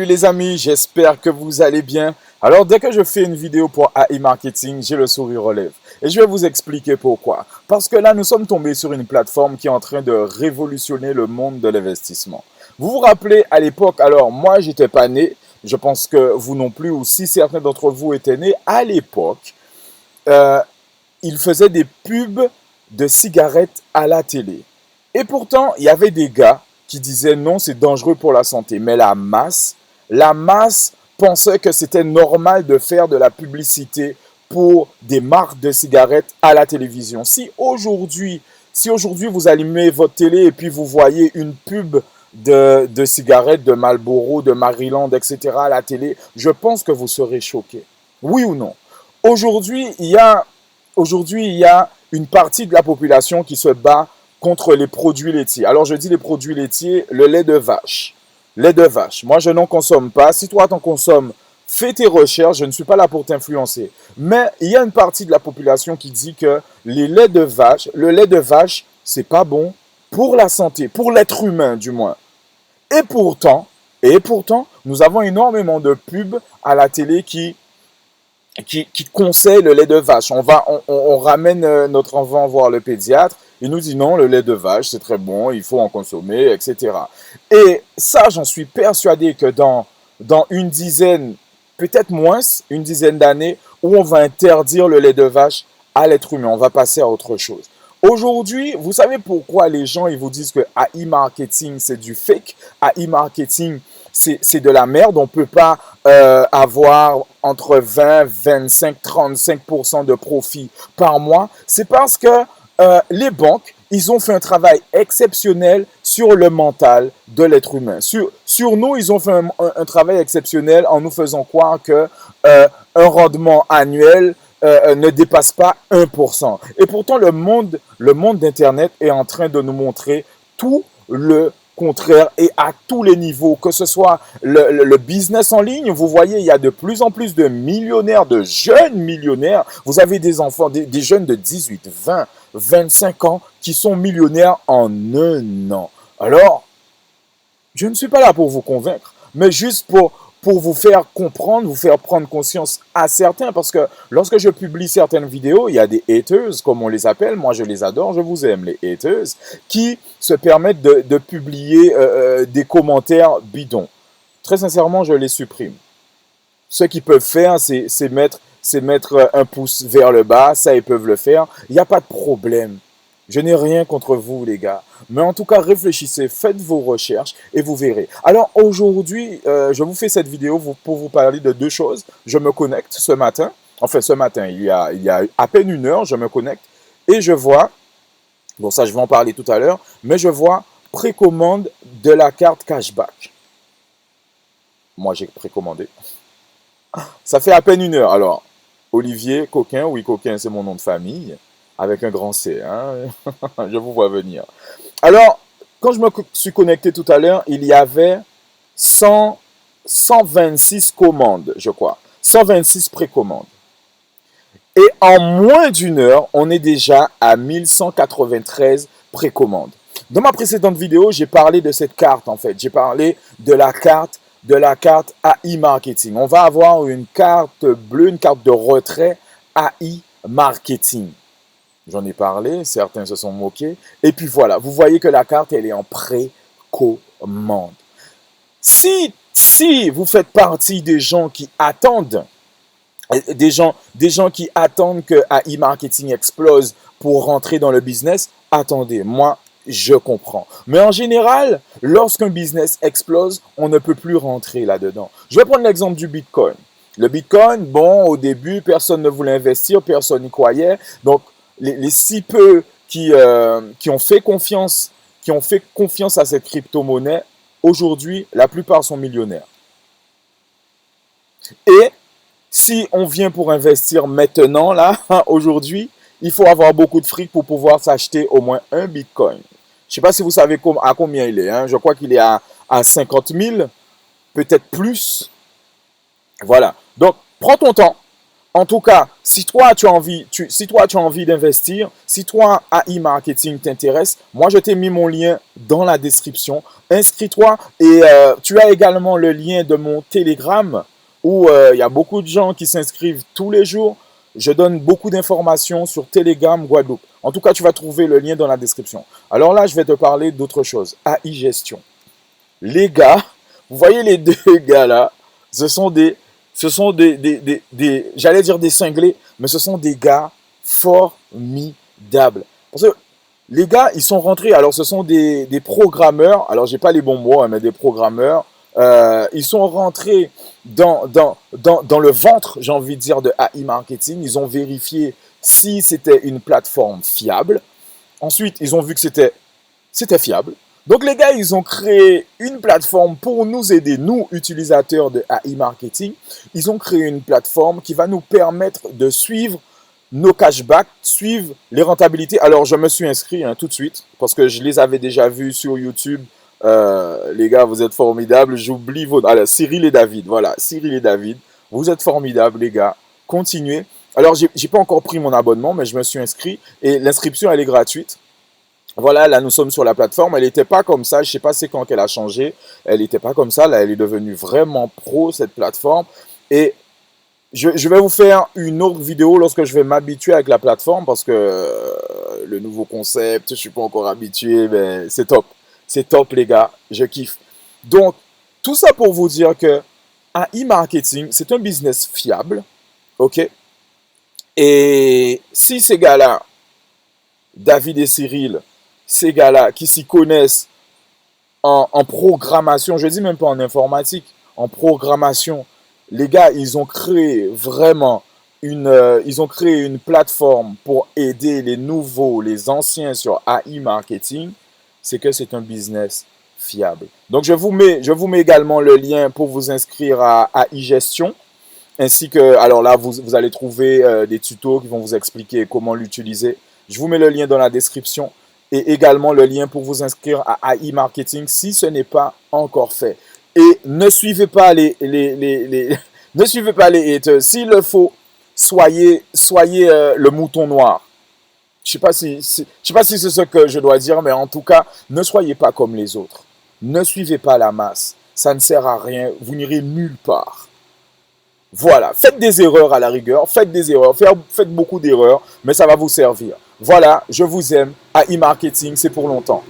Salut les amis, j'espère que vous allez bien. Alors dès que je fais une vidéo pour AI Marketing, j'ai le sourire aux lèvres. Et je vais vous expliquer pourquoi. Parce que là, nous sommes tombés sur une plateforme qui est en train de révolutionner le monde de l'investissement. Vous vous rappelez à l'époque, alors moi j'étais pas né, je pense que vous non plus, ou si certains d'entre vous étaient nés, à l'époque, euh, ils faisaient des pubs de cigarettes à la télé. Et pourtant, il y avait des gars qui disaient non, c'est dangereux pour la santé. Mais la masse pensait que c'était normal de faire de la publicité pour des marques de cigarettes à la télévision. Si aujourd'hui vous allumez votre télé et puis vous voyez une pub de cigarettes, de Marlboro, de Maryland, etc. à la télé, je pense que vous serez choqué. Oui ou non? Aujourd'hui, il y a une partie de la population qui se bat contre les produits laitiers. Alors, je dis les produits laitiers, le lait de vache. Lait de vache. Moi, je n'en consomme pas. Si toi, t'en consommes, fais tes recherches. Je ne suis pas là pour t'influencer. Mais il y a une partie de la population qui dit que le lait de vache, c'est pas bon pour la santé, pour l'être humain du moins. Et pourtant, nous avons énormément de pubs à la télé qui conseille le lait de vache. On ramène notre enfant voir le pédiatre. Il nous dit non, le lait de vache, c'est très bon, il faut en consommer, etc. Et ça, j'en suis persuadé que dans une dizaine, peut-être moins, une dizaine d'années, où on va interdire le lait de vache à l'être humain. On va passer à autre chose. Aujourd'hui, vous savez pourquoi les gens ils vous disent que AI marketing c'est du fake, AI marketing c'est de la merde, on ne peut pas avoir entre 20, 25, 35% de profit par mois. C'est parce que les banques, ils ont fait un travail exceptionnel sur le mental de l'être humain. Sur nous, ils ont fait un travail exceptionnel en nous faisant croire que un rendement annuel ne dépasse pas 1%. Et pourtant, le monde d'Internet est en train de nous montrer tout le contraire et à tous les niveaux, que ce soit le business en ligne. Vous voyez, il y a de plus en plus de millionnaires, de jeunes millionnaires. Vous avez des enfants, des jeunes de 18, 20, 25 ans qui sont millionnaires en un an. Alors, je ne suis pas là pour vous convaincre, mais juste pour vous faire comprendre, vous faire prendre conscience à certains, parce que lorsque je publie certaines vidéos, il y a des haters, comme on les appelle, moi je les adore, je vous aime, les haters, qui se permettent de publier des commentaires bidons. Très sincèrement, je les supprime. Ce qu'ils peuvent faire, c'est mettre un pouce vers le bas, ça ils peuvent le faire, il n'y a pas de problème. Je n'ai rien contre vous, les gars. Mais en tout cas, réfléchissez, faites vos recherches et vous verrez. Alors aujourd'hui, je vous fais cette vidéo pour vous parler de deux choses. Je me connecte ce matin. Enfin, ce matin, il y a à peine une heure, je me connecte et je vois, bon ça je vais en parler tout à l'heure, mais je vois précommande de la carte cashback. Moi, j'ai précommandé. Ça fait à peine une heure. Alors, Olivier Coquin, oui, Coquin, c'est mon nom de famille, avec un grand C, hein. Je vous vois venir. Alors, quand je me suis connecté tout à l'heure, il y avait 126 commandes, je crois. 126 précommandes. Et en moins d'une heure, on est déjà à 1193 précommandes. Dans ma précédente vidéo, j'ai parlé de cette carte, en fait. J'ai parlé de la carte AI Marketing. On va avoir une carte bleue, une carte de retrait AI Marketing. J'en ai parlé, certains se sont moqués. Et puis voilà, vous voyez que la carte, elle est en précommande. Si vous faites partie des gens qui attendent, des gens qui attendent que AI Marketing explose pour rentrer dans le business, attendez, moi, je comprends. Mais en général, lorsqu'un business explose, on ne peut plus rentrer là-dedans. Je vais prendre l'exemple du Bitcoin. Le Bitcoin, bon, au début, personne ne voulait investir, personne n'y croyait. Donc, les si peu qui ont fait confiance, à cette crypto-monnaie, aujourd'hui, la plupart sont millionnaires. Et si on vient pour investir maintenant, là, aujourd'hui, il faut avoir beaucoup de fric pour pouvoir s'acheter au moins un Bitcoin. Je ne sais pas si vous savez à combien il est, hein. Je crois qu'il est à 50 000, peut-être plus. Voilà. Donc, prends ton temps. En tout cas, si toi tu as envie, si toi tu as envie d'investir, si toi AI marketing t'intéresse, moi je t'ai mis mon lien dans la description. Inscris-toi et tu as également le lien de mon Telegram où il y a beaucoup de gens qui s'inscrivent tous les jours. Je donne beaucoup d'informations sur Telegram Guadeloupe. En tout cas, tu vas trouver le lien dans la description. Alors là, je vais te parler d'autre chose. AI gestion. Les gars, vous voyez les deux gars là, j'allais dire des cinglés, mais ce sont des gars formidables. Parce que les gars, ils sont rentrés, alors ce sont des programmeurs, alors j'ai pas les bons mots, hein, mais des programmeurs, ils sont rentrés dans le ventre, j'ai envie de dire, de AI Marketing. Ils ont vérifié si c'était une plateforme fiable. Ensuite, ils ont vu que c'était fiable. Donc les gars, ils ont créé une plateforme pour nous aider, nous, utilisateurs de AI Marketing. Ils ont créé une plateforme qui va nous permettre de suivre nos cashbacks, suivre les rentabilités. Alors, je me suis inscrit tout de suite parce que je les avais déjà vus sur YouTube. Les gars, vous êtes formidables. J'oublie votre... Alors, Cyril et David. Voilà, Cyril et David. Vous êtes formidables, les gars. Continuez. Alors, j'ai pas encore pris mon abonnement, mais je me suis inscrit. Et l'inscription, elle est gratuite. Voilà, là, nous sommes sur la plateforme. Elle n'était pas comme ça. Je ne sais pas c'est quand qu'elle a changé. Elle n'était pas comme ça. Là, elle est devenue vraiment pro, cette plateforme. Et je vais vous faire une autre vidéo lorsque je vais m'habituer avec la plateforme parce que le nouveau concept, je ne suis pas encore habitué, mais c'est top. C'est top, les gars. Je kiffe. Donc, tout ça pour vous dire que AI Marketing, c'est un business fiable. OK? Et si ces gars-là, David et Cyril, ces gars-là qui s'y connaissent en programmation, je ne dis même pas en informatique, en programmation, les gars, ils ont créé vraiment ils ont créé une plateforme pour aider les nouveaux, les anciens sur AI Marketing. C'est que c'est un business fiable. Donc, je vous mets également le lien pour vous inscrire à AI Gestion. Ainsi que, alors là, vous allez trouver des tutos qui vont vous expliquer comment l'utiliser. Je vous mets le lien dans la description et également le lien pour vous inscrire à AI Marketing si ce n'est pas encore fait. Et ne suivez pas ne suivez pas les haters. S'il le faut, soyez le mouton noir. Je sais pas si c'est ce que je dois dire, mais en tout cas, ne soyez pas comme les autres. Ne suivez pas la masse. Ça ne sert à rien. Vous n'irez nulle part. Voilà, faites des erreurs à la rigueur, faites des erreurs, faites beaucoup d'erreurs, mais ça va vous servir. Voilà, je vous aime. AI Marketing, c'est pour longtemps.